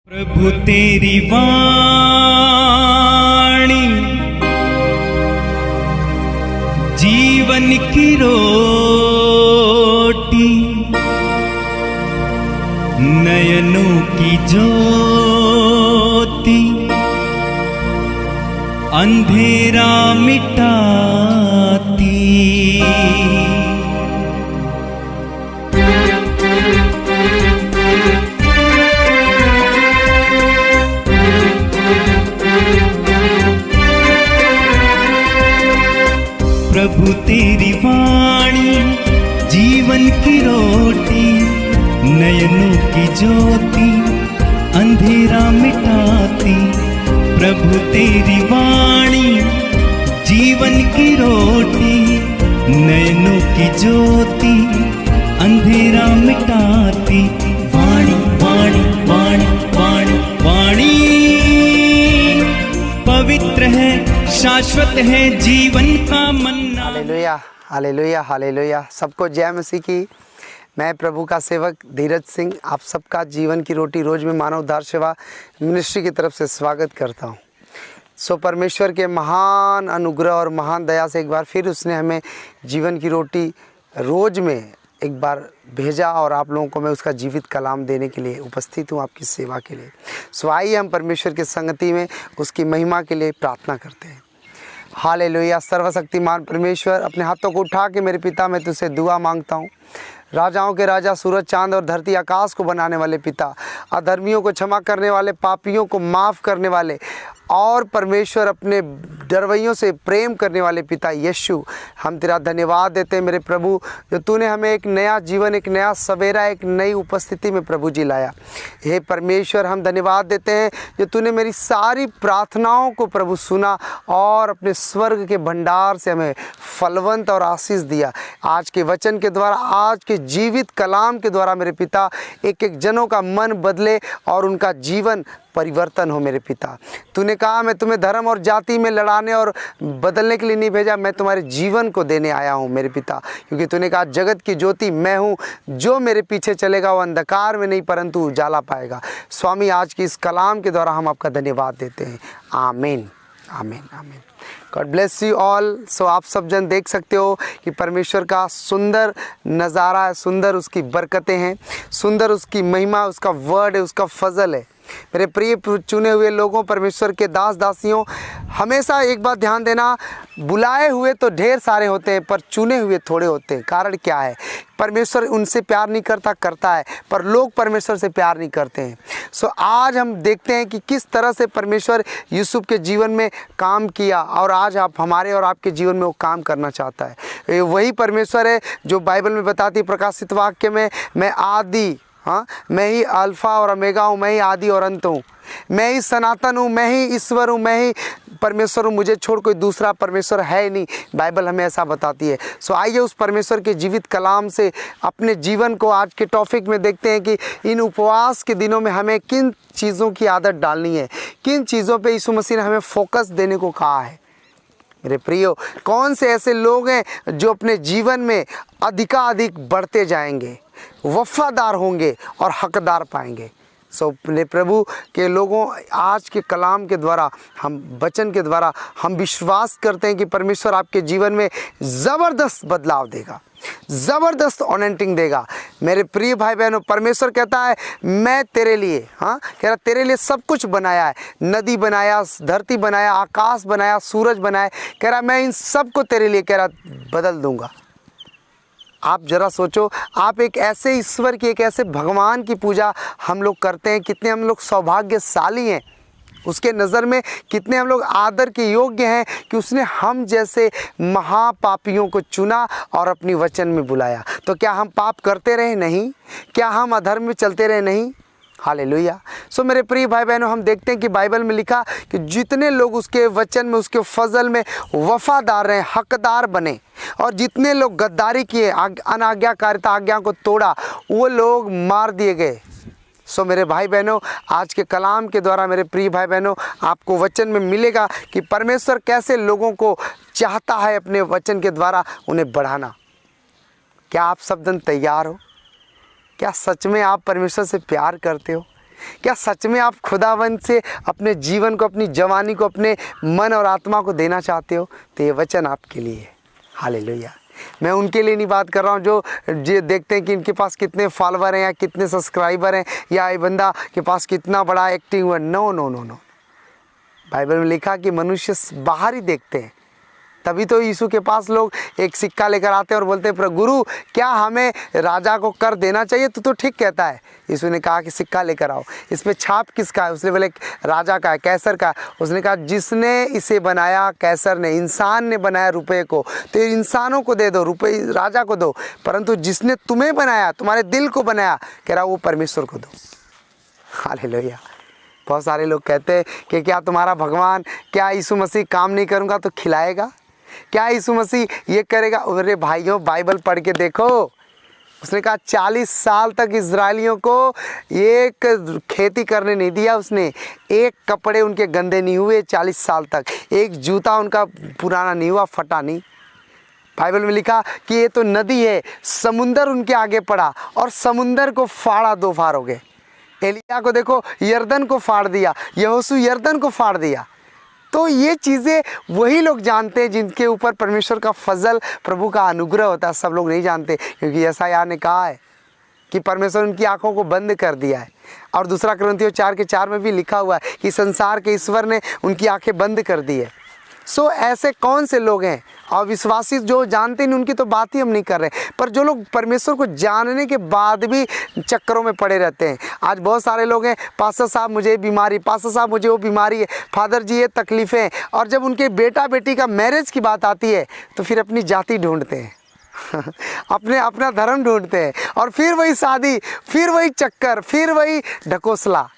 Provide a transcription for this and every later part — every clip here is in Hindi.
प्रभु तेरी वाणी जीवन की रोटी, नयनों की ज्योति, अंधेरा मिटाती। प्रभु तेरी वाणी जीवन की रोटी, नयनों की ज्योति, अंधेरा मिटाती। प्रभु तेरी वाणी जीवन की रोटी, नयनों की ज्योति, अंधेरा मिटाती। वाणी वाणी वाणी वाणी वाणी पवित्र है, शाश्वत है, जीवन का मन्ना। Hallelujah hallelujah hallelujah. सबको जय मसीह की। मैं प्रभु का सेवक धीरज सिंह आप सबका जीवन की रोटी रोज में मानव उद्धार सेवा मिनिस्ट्री की तरफ से स्वागत करता हूं। सो परमेश्वर के महान अनुग्रह और महान दया से एक बार फिर उसने हमें जीवन की रोटी रोज में एक बार भेजा और आप लोगों को मैं उसका जीवित कलाम देने के लिए उपस्थित हूँ आपकी सेवा के लिए। सो आइए हम परमेश्वर की संगति में उसकी महिमा के लिए प्रार्थना करते हैं। हालेलुया। सर्वशक्तिमान परमेश्वर, अपने हाथों को उठा के मेरे पिता मैं तुझसे दुआ मांगता हूँ। राजाओं के राजा, सूरज चांद और धरती आकाश को बनाने वाले पिता, अधर्मियों को क्षमा करने वाले, पापियों को माफ़ करने वाले और परमेश्वर अपने डरवैयों से प्रेम करने वाले पिता यीशु, हम तेरा धन्यवाद देते हैं मेरे प्रभु, जो तूने हमें एक नया जीवन, एक नया सवेरा, एक नई उपस्थिति में प्रभु जी लाया। हे परमेश्वर, हम धन्यवाद देते हैं जो तूने मेरी सारी प्रार्थनाओं को प्रभु सुना और अपने स्वर्ग के भंडार से हमें फलवंत और आशीष दिया। आज के वचन के द्वारा, आज के जीवित कलाम के द्वारा मेरे पिता एक एक जनों का मन बदले और उनका जीवन परिवर्तन हो। मेरे पिता, तूने कहा मैं तुम्हें धर्म और जाति में लड़ाने और बदलने के लिए नहीं भेजा, मैं तुम्हारे जीवन को देने आया हूँ मेरे पिता। क्योंकि तूने कहा जगत की ज्योति मैं हूँ, जो मेरे पीछे चलेगा वो अंधकार में नहीं परंतु उजाला पाएगा। स्वामी, आज की इस कलाम के द्वारा हम आपका धन्यवाद देते हैं। आमीन आमीन आमीन। God bless you all. So आप सब जन देख सकते हो कि परमेश्वर का सुंदर नज़ारा है, सुंदर उसकी बरकतें हैं, सुंदर उसकी महिमा, उसका वर्ड है, उसका फजल है। मेरे प्रिय चुने हुए लोगों, परमेश्वर के दास दासियों, हमेशा एक बात ध्यान देना, बुलाए हुए तो ढेर सारे होते हैं पर चुने हुए थोड़े होते हैं। कारण क्या है? परमेश्वर उनसे प्यार नहीं करता है, पर लोग परमेश्वर से प्यार नहीं करते हैं। सो आज हम देखते हैं कि किस तरह से परमेश्वर यूसुफ के जीवन में काम किया और आज आप हमारे और आपके जीवन में वो काम करना चाहता है। वही परमेश्वर है जो बाइबल में बताती, प्रकाशित वाक्य में, मैं आदि, हाँ, मैं ही अल्फ़ा और ओमेगा हूँ, मैं ही आदि और अंत हूँ, मैं ही सनातन हूँ, मैं ही ईश्वर हूँ, मैं ही परमेश्वर हूँ, मुझे छोड़ कोई दूसरा परमेश्वर है नहीं। बाइबल हमें ऐसा बताती है। सो आइए उस परमेश्वर के जीवित कलाम से अपने जीवन को आज के टॉपिक में देखते हैं कि इन उपवास के दिनों में हमें किन चीज़ों की आदत डालनी है, किन चीज़ों पर यीशु मसीह ने हमें फोकस देने को कहा है। मेरे प्रियो, कौन से ऐसे लोग हैं जो अपने जीवन में अधिकाधिक बढ़ते जाएंगे, वफादार होंगे और हकदार पाएंगे। सो अपने प्रभु के लोगों, आज के कलाम के द्वारा, हम वचन के द्वारा हम विश्वास करते हैं कि परमेश्वर आपके जीवन में ज़बरदस्त बदलाव देगा, ज़बरदस्त ऑनेंटिंग देगा। मेरे प्रिय भाई बहनों, परमेश्वर कहता है मैं तेरे लिए, हाँ, कह रहा तेरे लिए सब कुछ बनाया है, नदी बनाया, धरती बनाया, आकाश बनाया, सूरज बनाया, कह रहा मैं इन सब को तेरे लिए, कह रहा बदल दूंगा। आप जरा सोचो, आप एक ऐसे ईश्वर की, एक ऐसे भगवान की पूजा हम लोग करते हैं, कितने हम लोग सौभाग्यशाली हैं उसके नज़र में, कितने हम लोग आदर के योग्य हैं कि उसने हम जैसे महापापियों को चुना और अपनी वचन में बुलाया। तो क्या हम पाप करते रहे? नहीं। क्या हम अधर्म में चलते रहे? नहीं। हालेलुया। सो मेरे प्रिय भाई बहनों, हम देखते हैं कि बाइबल में लिखा कि जितने लोग उसके वचन में, उसके फजल में वफादार रहे, हकदार बने, और जितने लोग गद्दारी किए, अनाज्ञाकारिता, आज्ञा को तोड़ा, वो लोग मार दिए गए। सो मेरे भाई बहनों, आज के कलाम के द्वारा मेरे प्रिय भाई बहनों, आपको वचन में मिलेगा कि परमेश्वर कैसे लोगों को चाहता है अपने वचन के द्वारा उन्हें बढ़ाना। क्या आप सब जन तैयार हो? क्या सच में आप परमेश्वर से प्यार करते हो? क्या सच में आप खुदावंद से अपने जीवन को, अपनी जवानी को, अपने मन और आत्मा को देना चाहते हो? तो ये वचन आपके लिए है। हालेलुया। मैं उनके लिए नहीं बात कर रहा हूँ जो देखते हैं कि इनके पास कितने फॉलोवर हैं या कितने सब्सक्राइबर हैं या ये बंदा के पास कितना बड़ा एक्टिंग हुआ। No no no no, Bible में लिखा कि मनुष्य बाहर ही देखते हैं। तभी तो यीशु के पास लोग एक सिक्का लेकर आते हैं और बोलते हैं, प्रभु गुरु क्या हमें राजा को कर देना चाहिए? तो ठीक कहता है। यीशु ने कहा कि सिक्का लेकर आओ, इस पे छाप किसका है? उसने बोले राजा का है, कैसर का। उसने कहा जिसने इसे बनाया कैसर ने, इंसान ने बनाया रुपये को, तो इंसानों को दे दो, रुपये राजा को दो। परंतु जिसने तुम्हें बनाया, तुम्हारे दिल को बनाया, कह रहा वो परमेश्वर को दो। हालेलुया। बहुत सारे लोग कहते हैं कि क्या तुम्हारा भगवान, क्या यीशु मसीह काम नहीं करूँगा तो खिलाएगा? क्या यीशु मसीह ये करेगा? अरे भाइयों, बाइबल पढ़ के देखो। उसने कहा 40 साल तक इजरायलियों को एक खेती करने नहीं दिया उसने, एक कपड़े उनके गंदे नहीं हुए 40 साल तक, एक जूता उनका पुराना नहीं हुआ, फटा नहीं। बाइबल में लिखा कि ये तो नदी है, समुंदर उनके आगे पड़ा और समुंदर को फाड़ा, 2 फाड़ हो गए। एलिया को देखो, यरदन को फाड़ दिया, यहोशू यरदन को फाड़ दिया। तो ये चीज़ें वही लोग जानते हैं जिनके ऊपर परमेश्वर का फजल, प्रभु का अनुग्रह होता है। सब लोग नहीं जानते, क्योंकि यशायाह ने कहा है कि परमेश्वर उनकी आंखों को बंद कर दिया है। और दूसरा कुरिन्थियों 4:4 में भी लिखा हुआ है कि संसार के ईश्वर ने उनकी आंखें बंद कर दी है। सो ऐसे कौन से लोग हैं अविश्वासी जो जानते नहीं, उनकी तो बात ही हम नहीं कर रहे, पर जो लोग परमेश्वर को जानने के बाद भी चक्करों में पड़े रहते हैं। आज बहुत सारे लोग हैं, पास्टर साहब मुझे ये बीमारी, पास्टर साहब मुझे वो बीमारी है, फादर जी ये तकलीफ़ें हैं। और जब उनके बेटा बेटी का मैरिज की बात आती है तो फिर अपनी जाति ढूंढते हैं अपना धर्म ढूंढते हैं, और फिर वही शादी, फिर वही चक्कर, फिर वही ढकोसला।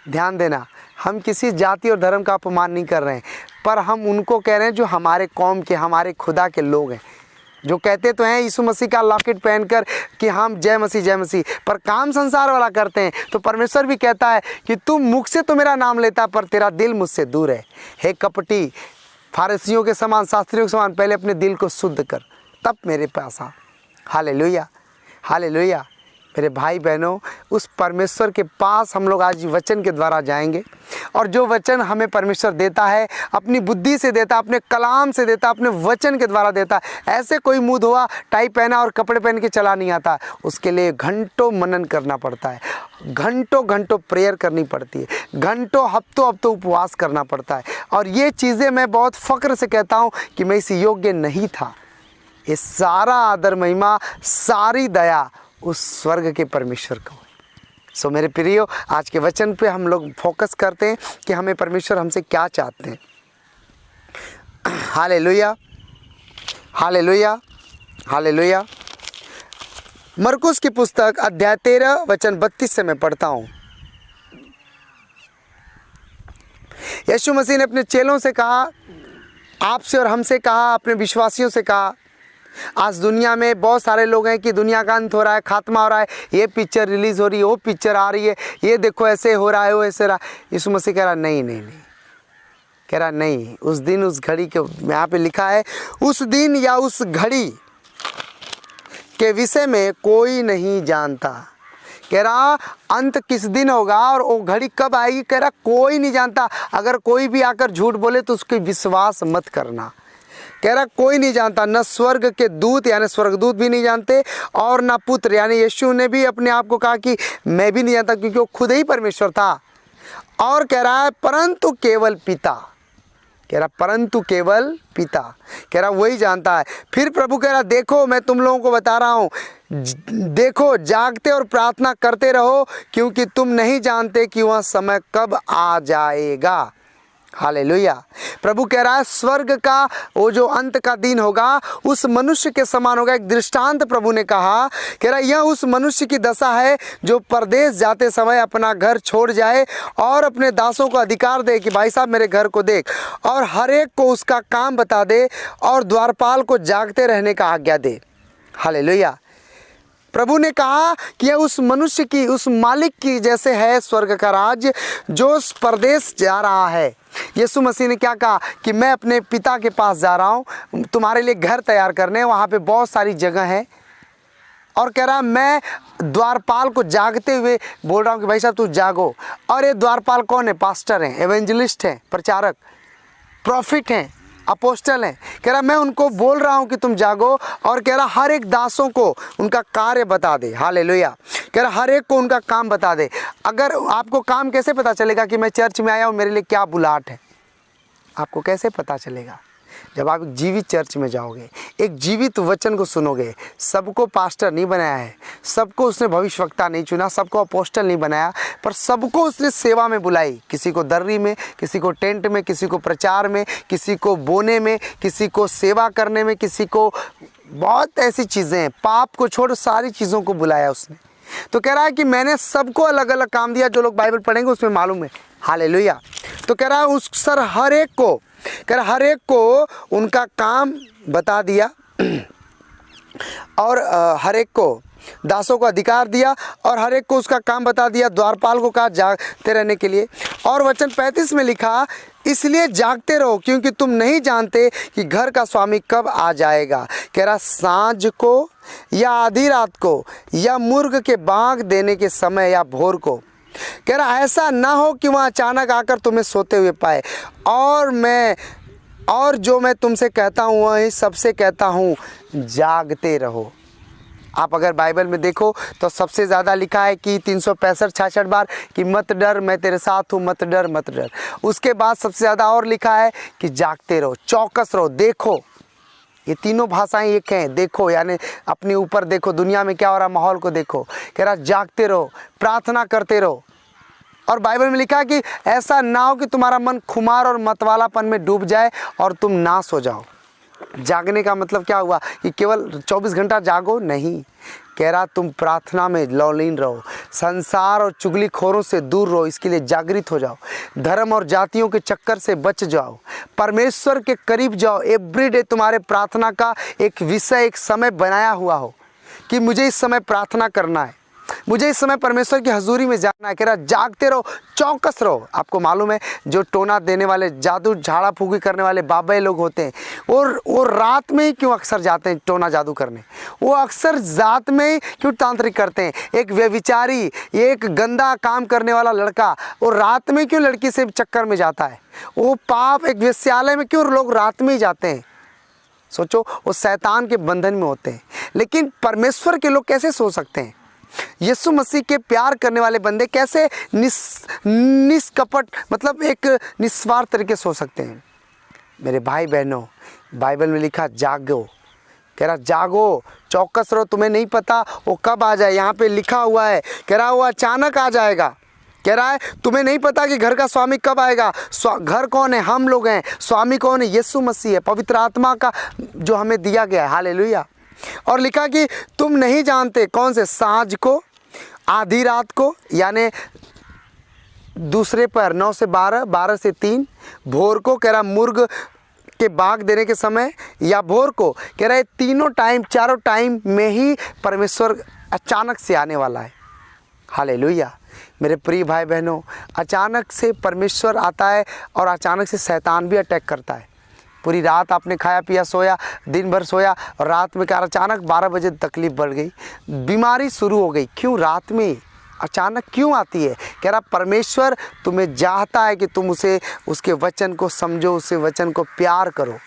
ध्यान देना, हम किसी जाति और धर्म का अपमान नहीं कर रहे हैं, पर हम उनको कह रहे हैं जो हमारे कौम के, हमारे खुदा के लोग हैं, जो कहते तो हैं यीशु मसीह का लॉकेट पहनकर कि हम जय मसीह जय मसीह, पर काम संसार वाला करते हैं। तो परमेश्वर भी कहता है कि तू मुख से तो मेरा नाम लेता पर तेरा दिल मुझसे दूर है। हे कपटी, फारसियों के समान, शास्त्रियों के समान पहले अपने दिल को शुद्ध कर, तब मेरे पास आ। Hallelujah, hallelujah. मेरे भाई बहनों, उस परमेश्वर के पास हम लोग आज वचन के द्वारा जाएंगे, और जो वचन हमें परमेश्वर देता है, अपनी बुद्धि से देता, अपने कलाम से देता, अपने वचन के द्वारा देता। ऐसे कोई मुँह धोआ, टाई पहना और कपड़े पहन के चला नहीं आता। उसके लिए घंटों मनन करना पड़ता है, घंटों घंटों प्रेयर करनी पड़ती है, घंटों हफ्तों उपवास करना पड़ता है। और ये चीज़ें मैं बहुत फ़ख्र से कहता हूँ कि मैं इस योग्य नहीं था। ये सारा आदर महिमा, सारी दया उस स्वर्ग के परमेश्वर को है। सो मेरे प्रियो, आज के वचन पे हम लोग फोकस करते हैं कि हमें परमेश्वर हमसे क्या चाहते हैं। Hallelujah, hallelujah, hallelujah. मरकुस की पुस्तक अध्याय 13 वचन 32 से मैं पढ़ता हूँ। यीशु मसीह ने अपने चेलों से कहा, आपसे और हमसे कहा, अपने विश्वासियों से कहा, आज दुनिया में बहुत सारे लोग हैं कि दुनिया का अंत हो रहा है, खात्मा हो रहा है, ये पिक्चर रिलीज़ हो रही है, वो पिक्चर आ रही है, ये देखो ऐसे हो रहा है, वो ऐसे रहा। यीशु मसीह कह रहा नहीं नहीं नहीं, कह रहा नहीं, उस दिन उस घड़ी के, यहाँ पे लिखा है उस दिन या उस घड़ी के विषय में कोई नहीं जानता। कह रहा अंत किस दिन होगा और वो घड़ी कब आएगी, कह रहा कोई नहीं जानता। अगर कोई भी आकर झूठ बोले तो उसकी विश्वास मत करना। कह रहा कोई नहीं जानता, न स्वर्ग के दूत यानी स्वर्गदूत भी नहीं जानते, और न पुत्र यानी यीशु ने भी अपने आप को कहा कि मैं भी नहीं जानता, क्योंकि वो खुद ही परमेश्वर था। और कह रहा है परंतु केवल पिता, कह रहा परंतु केवल पिता, कह रहा वही जानता है। फिर प्रभु कह रहा देखो मैं तुम लोगों को बता रहा हूँ, देखो जागते और प्रार्थना करते रहो, क्योंकि तुम नहीं जानते कि वह समय कब आ जाएगा। हालेलुया। प्रभु कह रहा है स्वर्ग का वो जो अंत का दिन होगा उस मनुष्य के समान होगा। एक दृष्टांत प्रभु ने कहा, कह रहा यह उस मनुष्य की दशा है जो परदेश जाते समय अपना घर छोड़ जाए और अपने दासों को अधिकार दे कि भाई साहब मेरे घर को देख, और हर एक को उसका काम बता दे और द्वारपाल को जागते रहने का आज्ञा दे। हालेलुया। प्रभु ने कहा कि यह उस मनुष्य की, उस मालिक की जैसे है स्वर्ग का राज्य जो परदेश जा रहा है। यीशु मसीह ने क्या कहा कि मैं अपने पिता के पास जा रहा हूँ तुम्हारे लिए घर तैयार करने, वहाँ पे बहुत सारी जगह है, और कह रहा मैं द्वारपाल को जागते हुए बोल रहा हूँ कि भाई साहब तू जागो। और ये द्वारपाल कौन है? पास्टर हैं, एवेंजलिस्ट हैं, प्रचारक, प्रॉफिट हैं, अपोस्टल हैं। कह रहा मैं उनको बोल रहा हूं कि तुम जागो। और कह रहा हर एक दासों को उनका कार्य बता दे। हालेलुया। कह रहा हर एक को उनका काम बता दे। अगर आपको काम कैसे पता चलेगा कि मैं चर्च में आया हूं, मेरे लिए क्या बुलाहट है? आपको कैसे पता चलेगा? जब आप एक जीवित चर्च में जाओगे, एक जीवित वचन को सुनोगे। सबको पास्टर नहीं बनाया है, सबको उसने भविष्यवक्ता नहीं चुना, सबको अपोस्टल नहीं बनाया, पर सबको उसने सेवा में बुलाई। किसी को दर्री में, किसी को टेंट में, किसी को प्रचार में, किसी को बोने में, किसी को सेवा करने में, किसी को बहुत ऐसी चीज़ें हैं। पाप को छोड़ सारी चीज़ों को बुलाया उसने। तो कह रहा है कि मैंने सबको अलग अलग काम दिया। जो लोग बाइबल पढ़ेंगे उसमें मालूम है। हालेलुया। तो कह रहा है उस सर हर एक को, कह रहा हर एक को उनका काम बता दिया और हर एक को दासों को अधिकार दिया और हर एक को उसका काम बता दिया। द्वारपाल को कहा जागते रहने के लिए। और वचन 35 में लिखा, इसलिए जागते रहो क्योंकि तुम नहीं जानते कि घर का स्वामी कब आ जाएगा। कह रहा सांझ को या आधी रात को या मुर्ग के बांग देने के समय या भोर को। कह रहा ऐसा ना हो कि वह अचानक आकर तुम्हें सोते हुए पाए। और जो मैं तुमसे कहता हूँ वही सबसे कहता हूँ, जागते रहो। आप अगर बाइबल में देखो तो सबसे ज़्यादा लिखा है कि 365-66 बार कि मत डर, मैं तेरे साथ हूँ, मत डर मत डर। उसके बाद सबसे ज़्यादा और लिखा है कि जागते रहो, चौकस रहो, देखो। ये तीनों भाषाएं एक हैं। देखो यानी अपने ऊपर देखो, दुनिया में क्या हो रहा, माहौल को देखो। कह रहा जागते रहो, प्रार्थना करते रहो। और बाइबल में लिखा है कि ऐसा ना हो कि तुम्हारा मन खुमार और मतवालापन में डूब जाए और तुम नाश हो जाओ। जागने का मतलब क्या हुआ कि केवल 24 घंटा जागो? नहीं। कह रहा तुम प्रार्थना में लौलीन रहो, संसार और चुगलीखोरों से दूर रहो, इसके लिए जागृत हो जाओ। धर्म और जातियों के चक्कर से बच जाओ, परमेश्वर के करीब जाओ। एवरीडे तुम्हारे प्रार्थना का एक विषय, एक समय बनाया हुआ हो कि मुझे इस समय प्रार्थना करना है, मुझे इस समय परमेश्वर की हजूरी में जाना है। कह रहा जागते रहो, चौकस रहो। आपको मालूम है जो टोना देने वाले, जादू झाड़ा फूकी करने वाले बाबे लोग होते हैं, और वो रात में ही क्यों अक्सर जाते हैं टोना जादू करने? वो अक्सर रात में ही क्यों तांत्रिक करते हैं? एक व्यभिचारी, एक गंदा काम करने वाला लड़का वो रात में क्यों लड़की से चक्कर में जाता है? वो पाप, एक वेश्यालय में क्यों लोग रात में ही जाते हैं? सोचो, वो शैतान के बंधन में होते हैं। लेकिन परमेश्वर के लोग कैसे सो सकते हैं? यीशु मसीह के प्यार करने वाले बंदे कैसे निष्कपट, मतलब एक निस्वार्थ तरीके सो सकते हैं? मेरे भाई बहनों, बाइबल में लिखा जागो। कह रहा जागो, चौकस रहो, तुम्हें नहीं पता वो कब आ जाए। यहाँ पे लिखा हुआ है, कह रहा वो अचानक आ जाएगा। कह रहा है तुम्हें नहीं पता कि घर का स्वामी कब आएगा। घर कौन है? हम लोग हैं। स्वामी कौन है? यीशु मसीह है, पवित्र आत्मा का जो हमें दिया गया है। हालेलुया। और लिखा कि तुम नहीं जानते कौन से, सांझ को, आधी रात को यानी दूसरे पर 9 से 12, 12 से 3, भोर को। कह रहा मुर्ग के बाग देने के समय या भोर को। कह रहा है तीनों टाइम, चारों टाइम में ही परमेश्वर अचानक से आने वाला है। हालेलुया। मेरे प्रिय भाई बहनों, अचानक से परमेश्वर आता है और अचानक से शैतान भी अटैक करता है। पूरी रात आपने खाया पिया, सोया, दिन भर सोया, और रात में क्या अचानक 12 बजे तकलीफ बढ़ गई, बीमारी शुरू हो गई। क्यों? रात में अचानक क्यों आती है? कह रहा परमेश्वर तुम्हें चाहता है कि तुम उसके वचन को समझो, उसे वचन को प्यार करो।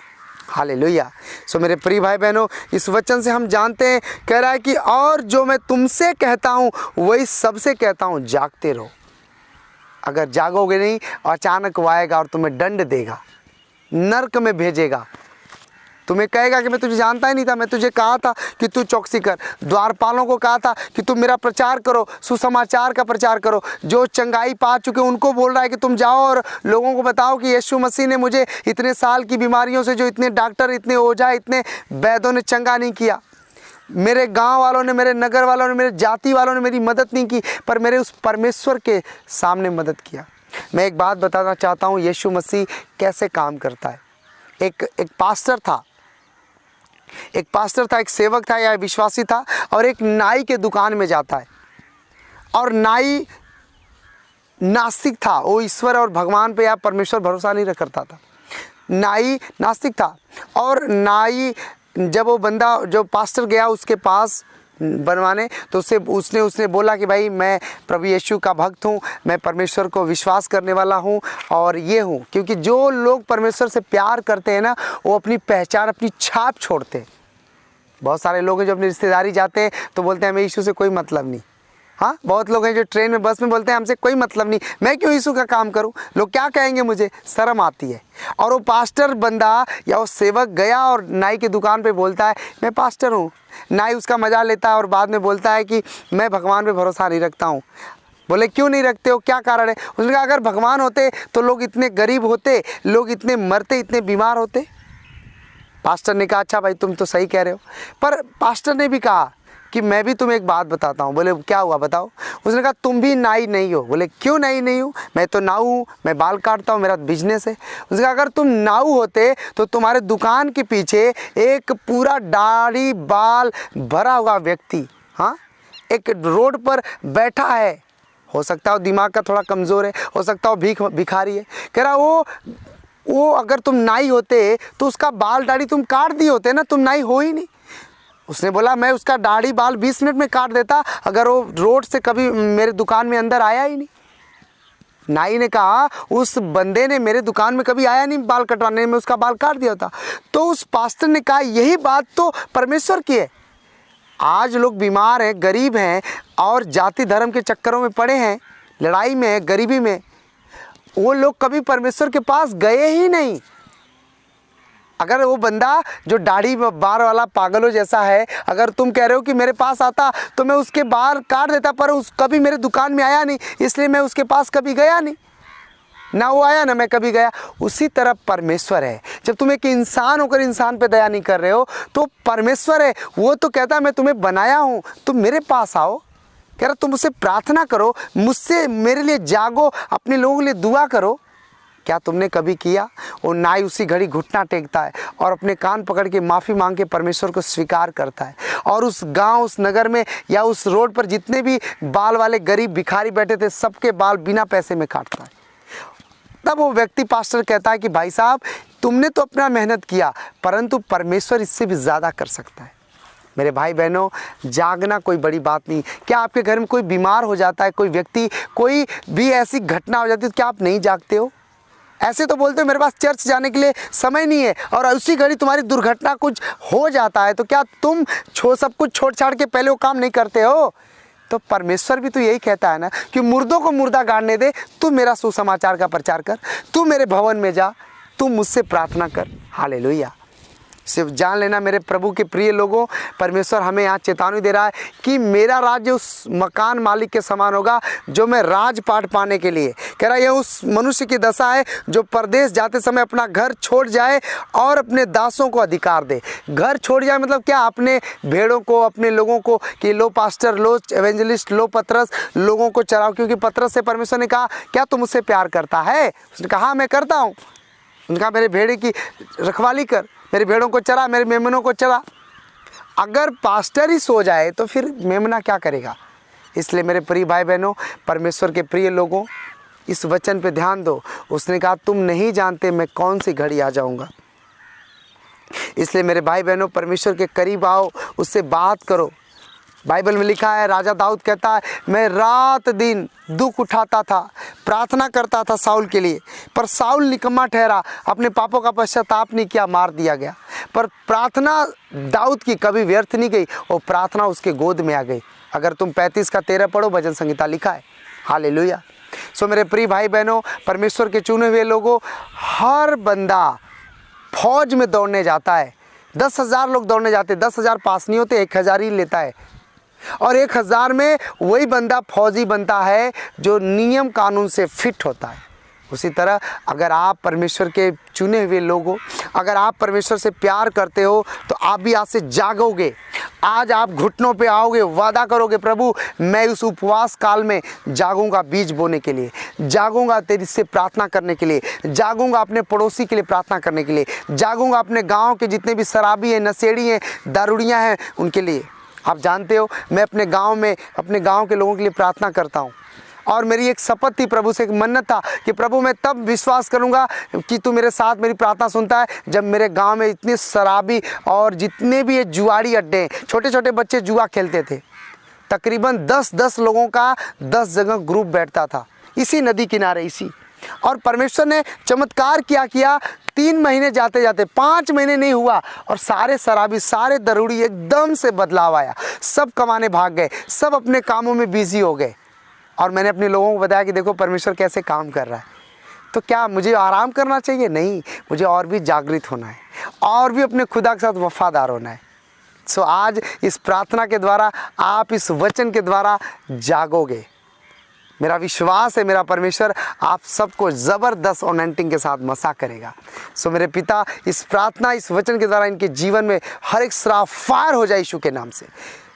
हालेलुया। सो मेरे प्रिय भाई बहनों, इस वचन से हम जानते हैं, कह रहा है कि और जो मैं तुमसे कहता हूँ वही सबसे कहता हूँ, जागते रहो। अगर जागोगे नहीं, अचानक वो आएगा और तुम्हें दंड देगा, नरक में भेजेगा। तुम्हें कहेगा कि मैं तुझे जानता ही नहीं था, मैं तुझे कहा था कि तू चौकसी कर। द्वारपालों को कहा था कि तुम मेरा प्रचार करो, सुसमाचार का प्रचार करो। जो चंगाई पा चुके उनको बोल रहा है कि तुम जाओ और लोगों को बताओ कि यीशु मसीह ने मुझे इतने साल की बीमारियों से, जो इतने डॉक्टर, इतने ओझा, इतने वैद्यों ने चंगा नहीं किया, मेरे गांव वालों ने, मेरे नगर वालों ने, मेरे जाति वालों ने मेरी मदद नहीं की, पर मेरे उस परमेश्वर के सामने मदद किया। मैं एक बात बताना चाहता हूँ, यीशु मसीह कैसे काम करता है। एक पास्टर था, एक सेवक था या विश्वासी था, और एक नाई के दुकान में जाता है। और नाई नास्तिक था, वो ईश्वर और भगवान पे या परमेश्वर भरोसा नहीं करता था। नाई नास्तिक था। और नाई, जब वो बंदा, जो पास्टर गया उसके पास, बनवाने, तो उसने बोला कि भाई मैं प्रभु यीशु का भक्त हूँ, मैं परमेश्वर को विश्वास करने वाला हूँ और ये हूँ। क्योंकि जो लोग परमेश्वर से प्यार करते हैं ना, वो अपनी पहचान, अपनी छाप छोड़ते हैं। बहुत सारे लोग हैं जो अपनी रिश्तेदारी जाते हैं तो बोलते हैं हमें यीशु से कोई मतलब नहीं। हाँ, बहुत लोग हैं जो ट्रेन में, बस में बोलते हैं हमसे कोई मतलब नहीं, मैं क्यों यीशु का काम करूं, लोग क्या कहेंगे मुझे, शर्म आती है। और वो पास्टर बंदा या वो सेवक गया और नाई की दुकान पे बोलता है मैं पास्टर हूँ, नाई उसका मजा लेता है और बाद में बोलता है कि मैं भगवान पे भरोसा नहीं रखता हूँ। बोले क्यों नहीं रखते हो, क्या कारण है? उसने कहा अगर भगवान होते तो लोग इतने गरीब होते, लोग इतने मरते, इतने बीमार होते। पास्टर ने कहा अच्छा भाई तुम तो सही कह रहे हो, पर पास्टर ने भी कहा कि मैं भी तुम्हें एक बात बताता हूँ। बोले क्या हुआ बताओ? उसने कहा तुम भी नाई नहीं हो। बोले क्यों नाई नहीं हूँ? मैं तो नाऊ हूँ, मैं बाल काटता हूँ, मेरा बिजनेस है। उसने कहा अगर तुम नाऊ होते तो तुम्हारे दुकान के पीछे एक पूरा दाढ़ी बाल भरा हुआ व्यक्ति, हाँ, एक रोड पर बैठा है, हो सकता है दिमाग का थोड़ा कमज़ोर है, हो सकता है भिखारी है, कह रहा वो अगर तुम नाई होते तो उसका बाल दाढ़ी तुम काट दिए होते ना, तुम नाई हो ही नहीं। उसने बोला मैं उसका दाढ़ी बाल 20 मिनट में काट देता अगर वो रोड से कभी मेरे दुकान में अंदर आया ही नहीं। नाई ने कहा उस बंदे ने मेरे दुकान में कभी आया नहीं बाल कटवाने में, उसका बाल काट दिया था। तो उस पास्टर ने कहा यही बात तो परमेश्वर की है। आज लोग बीमार हैं, गरीब हैं और जाति धर्म के चक्करों में पड़े हैं, लड़ाई में है, गरीबी में, वो लोग कभी परमेश्वर के पास गए ही नहीं। अगर वो बंदा जो दाढ़ी बाल वाला पागलों जैसा है, अगर तुम कह रहे हो कि मेरे पास आता तो मैं उसके बाल काट देता, पर कभी मेरे दुकान में आया नहीं, इसलिए मैं उसके पास कभी गया नहीं, ना वो आया ना मैं कभी गया। उसी तरह परमेश्वर है। जब तुम एक इंसान होकर इंसान पे दया नहीं कर रहे हो तो परमेश्वर है, वो तो कहता है मैं तुम्हें बनाया हूँ, तुम मेरे पास आओ। कह रहा तुम मुझसे प्रार्थना करो, मुझसे मेरे लिए जागो, अपने लोगों के लिए दुआ करो। क्या तुमने कभी किया? वो नाई उसी घड़ी घुटना टेकता है और अपने कान पकड़ के माफ़ी मांग के परमेश्वर को स्वीकार करता है, और उस गांव, उस नगर में या उस रोड पर जितने भी बाल वाले गरीब भिखारी बैठे थे सबके बाल बिना पैसे में काटता है। तब वो व्यक्ति पास्टर कहता है कि भाई साहब तुमने तो अपना मेहनत किया, परंतु परमेश्वर इससे भी ज़्यादा कर सकता है। मेरे भाई बहनों, जागना कोई बड़ी बात नहीं। क्या आपके घर में कोई बीमार हो जाता है, कोई व्यक्ति, कोई भी ऐसी घटना हो जाती है तो क्या आप नहीं जागते हो? ऐसे तो बोलते हो मेरे पास चर्च जाने के लिए समय नहीं है, और उसी घड़ी तुम्हारी दुर्घटना कुछ हो जाता है तो क्या तुम सब कुछ छोड़ छाड़ के पहले वो काम नहीं करते हो? तो परमेश्वर भी तो यही कहता है ना कि मुर्दों को मुर्दा गाड़ने दे, तू मेरा सुसमाचार का प्रचार कर, तू मेरे भवन में जा, तू मुझसे प्रार्थना कर। हालेलुया। सिर्फ जान लेना मेरे प्रभु के प्रिय लोगों, परमेश्वर हमें यहाँ चेतावनी दे रहा है कि मेरा राज्य उस मकान मालिक के समान होगा जो मैं राजपाट पाने के लिए, कह रहा है, यह उस मनुष्य की दशा है जो परदेश जाते समय अपना घर छोड़ जाए और अपने दासों को अधिकार दे। घर छोड़ जाए मतलब क्या? अपने भेड़ों को, अपने लोगों को कि लो पास्टर, लो एवेंजलिस्ट, लो पतरस, लोगों को चराओ। क्योंकि पतरस से परमेश्वर ने कहा क्या तुम मुझसे प्यार करता है? उसने कहा हाँ मैं करता हूँ। उसने कहा मेरे भेड़े की रखवाली कर, मेरे भेड़ों को चरा, मेरे मेमनों को चरा। अगर पास्टर ही सो जाए तो फिर मेमना क्या करेगा? इसलिए मेरे प्रिय भाई बहनों, परमेश्वर के प्रिय लोगों, इस वचन पे ध्यान दो। उसने कहा तुम नहीं जानते मैं कौन सी घड़ी आ जाऊंगा। इसलिए मेरे भाई बहनों, परमेश्वर के करीब आओ, उससे बात करो। बाइबल में लिखा है, राजा दाऊद कहता है मैं रात दिन दुख उठाता था, प्रार्थना करता था साउल के लिए, पर साउल निकम्मा ठहरा, अपने पापों का पश्चाताप नहीं किया, मार दिया गया। पर प्रार्थना दाऊद की कभी व्यर्थ नहीं गई, और प्रार्थना उसके गोद में आ गई। अगर तुम 35:13 पढ़ो, भजन संहिता लिखा है। हालेलुया। सो मेरे प्रिय भाई बहनों, परमेश्वर के चुने हुए लोगों, हर बंदा फौज में दौड़ने जाता है। 10,000 लोग दौड़ने जाते, 10,000 पास नहीं होते, 1,000 ही लेता है, और 1,000 में वही बंदा फौजी बनता है जो नियम कानून से फिट होता है। उसी तरह अगर आप परमेश्वर के चुने हुए लोग हो, अगर आप परमेश्वर से प्यार करते हो, तो आप भी आज से जागोगे। आज आप घुटनों पे आओगे, वादा करोगे प्रभु मैं उस उपवास काल में जागूंगा बीज बोने के लिए, जागूंगा तेरी से प्रार्थना करने के लिए, जागूंगा अपने पड़ोसी के लिए प्रार्थना करने के लिए, जागूंगा अपने गाँव के जितने भी शराबी हैं, नशेड़ी हैं, दारूड़ियाँ हैं उनके लिए। आप जानते हो मैं अपने गांव में, अपने गांव के लोगों के लिए प्रार्थना करता हूं। और मेरी एक शपथ थी प्रभु से, एक मन्नत था कि प्रभु मैं तब विश्वास करूंगा कि तू मेरे साथ मेरी प्रार्थना सुनता है जब मेरे गांव में इतने शराबी और जितने भी ये जुआड़ी अड्डे हैं, छोटे छोटे बच्चे जुआ खेलते थे, तकरीबन 10-10 लोगों का 10 जगह ग्रुप बैठता था इसी नदी किनारे इसी। और परमेश्वर ने चमत्कार किया 3 महीने जाते जाते 5 महीने नहीं हुआ और सारे शराबी, सारे दरोड़ी एकदम से बदलाव आया, सब कमाने भाग गए, सब अपने कामों में बिजी हो गए। और मैंने अपने लोगों को बताया कि देखो परमेश्वर कैसे काम कर रहा है। तो क्या मुझे आराम करना चाहिए? नहीं, मुझे और भी जागृत होना है और भी अपने खुदा के साथ वफादार होना है। सो आज इस प्रार्थना के द्वारा, आप इस वचन के द्वारा जागोगे। मेरा विश्वास है मेरा परमेश्वर आप सबको ज़बरदस्त अनॉइंटिंग के साथ मसा करेगा। सो मेरे पिता, इस प्रार्थना, इस वचन के द्वारा इनके जीवन में हर एक श्राप फायर हो जाए यीशु के नाम से,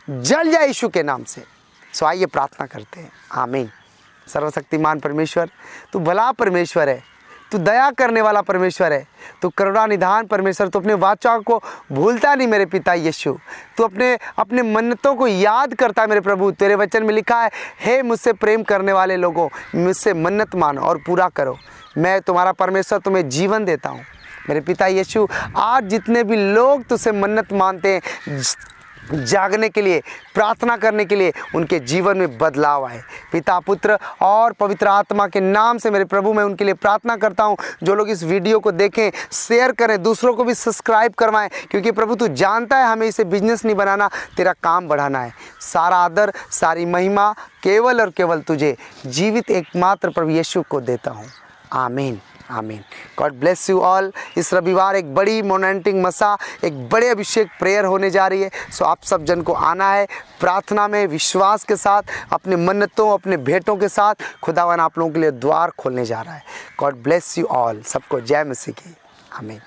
जल जाए यीशु के नाम से। सो आइए प्रार्थना करते हैं। आमीन। सर्वशक्तिमान परमेश्वर, तू भला परमेश्वर है, तू दया करने वाला परमेश्वर है, तू करुणा निधान परमेश्वर, तू अपने वाचा को भूलता नहीं मेरे पिता यीशु, तू अपने मन्नतों को याद करता है मेरे प्रभु। तेरे वचन में लिखा है, हे मुझसे प्रेम करने वाले लोगों, मुझसे मन्नत मानो और पूरा करो। मैं तुम्हारा परमेश्वर तुम्हें जीवन देता हूँ मेरे पिता यीशु। आज जितने भी लोग तुझसे मन्नत मानते हैं जागने के लिए, प्रार्थना करने के लिए, उनके जीवन में बदलाव आए। पिता, पुत्र और पवित्र आत्मा के नाम से मेरे प्रभु मैं उनके लिए प्रार्थना करता हूं। जो लोग इस वीडियो को देखें, शेयर करें, दूसरों को भी सब्सक्राइब करवाएं, क्योंकि प्रभु तू जानता है हमें इसे बिजनेस नहीं बनाना, तेरा काम बढ़ाना है। सारा आदर, सारी महिमा केवल और केवल तुझे, जीवित एकमात्र प्रभु यीशु को देता हूँ। आमीन, आमीन। God bless you all. इस रविवार एक बड़ी मोनेंटिंग मसा, एक बड़े अभिषेक प्रेयर होने जा रही है। सो आप सब जन को आना है प्रार्थना में विश्वास के साथ, अपने मन्नतों, अपने भेंटों के साथ। खुदावन आप लोगों के लिए द्वार खोलने जा रहा है। God bless you all. सबको जय मसीह की। आमीन।